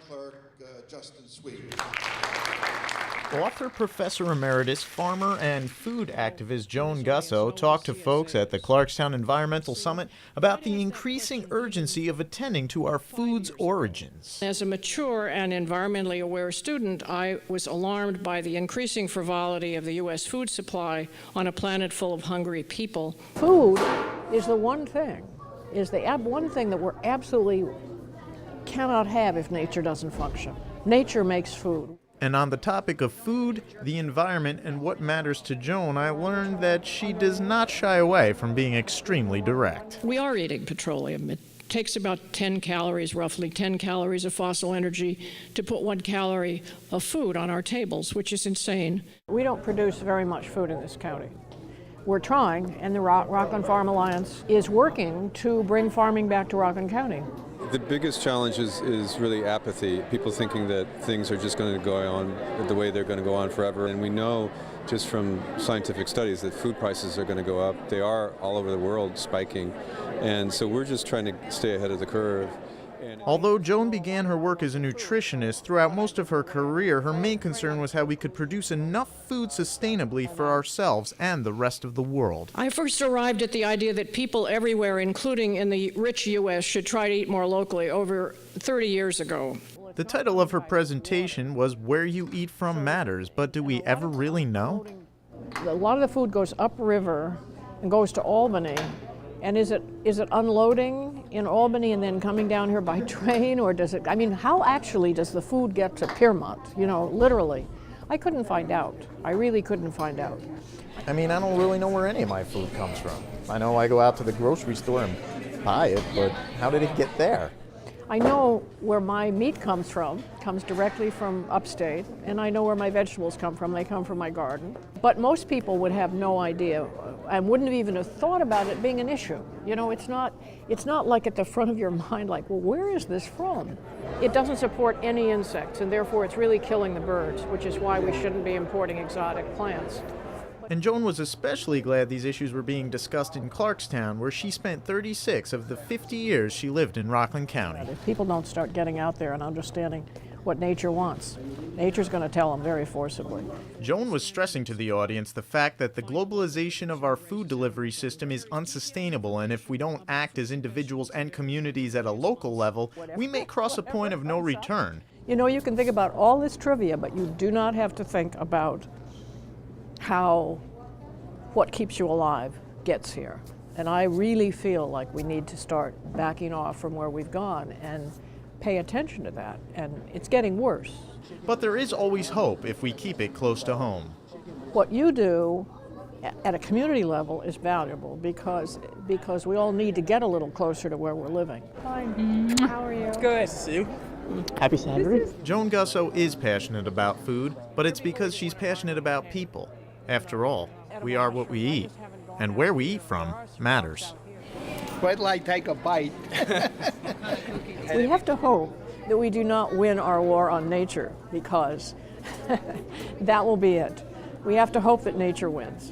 clerk, Justin Sweet. Author, Professor Emeritus, farmer, and food activist Joan Gussow talked to folks at the Clarkstown Environmental Summit about the increasing urgency of attending to our food's origins. As a mature and environmentally aware student, I was alarmed by the increasing frivolity of the U.S. food supply on a planet full of hungry people. Food is the one thing, one thing that we're absolutely cannot have if nature doesn't function. Nature makes food. And on the topic of food, the environment, and what matters to Joan, I learned that she does not shy away from being extremely direct. We are eating petroleum. It takes about 10 calories, roughly 10 calories of fossil energy to put 1 calorie of food on our tables, which is insane. We don't produce very much food in this county. We're trying, and the Rockland Farm Alliance is working to bring farming back to Rockland County. The biggest challenge is really apathy, people thinking that things are just going to go on the way they're going to go on forever. And we know just from scientific studies that food prices are going to go up. They are all over the world spiking. And so we're just trying to stay ahead of the curve. Although Joan began her work as a nutritionist, throughout most of her career, her main concern was how we could produce enough food sustainably for ourselves and the rest of the world. I first arrived at the idea that people everywhere, including in the rich U.S., should try to eat more locally over 30 years ago. The title of her presentation was Where You Eat From Matters, but do we ever really know? A lot of the food goes upriver and goes to Albany. And is it unloading in Albany and then coming down here by train, or does it, I mean, how actually does the food get to Piermont, literally? I couldn't find out. I really couldn't find out. I mean, I don't really know where any of my food comes from. I know I go out to the grocery store and buy it, but how did it get there? I know where my meat comes directly from upstate, and I know where my vegetables come from. They come from my garden. But most people would have no idea and wouldn't even have thought about it being an issue. It's not like at the front of your mind, like, well, where is this from? It doesn't support any insects, and therefore it's really killing the birds, which is why we shouldn't be importing exotic plants. And Joan was especially glad these issues were being discussed in Clarkstown, where she spent 36 of the 50 years she lived in Rockland County. If people don't start getting out there and understanding what nature wants, nature's going to tell them very forcibly. Joan was stressing to the audience the fact that the globalization of our food delivery system is unsustainable, and if we don't act as individuals and communities at a local level, we may cross a point of no return. You can think about all this trivia, but you do not have to think about how what keeps you alive gets here. And I really feel like we need to start backing off from where we've gone and pay attention to that. And it's getting worse. But there is always hope if we keep it close to home. What you do at a community level is valuable because we all need to get a little closer to where we're living. Hi, how are you? Good. Nice to see you. Happy Saturday. Joan Gussow is passionate about food, but it's because she's passionate about people. After all, we are what we eat, and where we eat from matters. Wait till I take a bite. We have to hope that we do not win our war on nature, because that will be it. We have to hope that nature wins.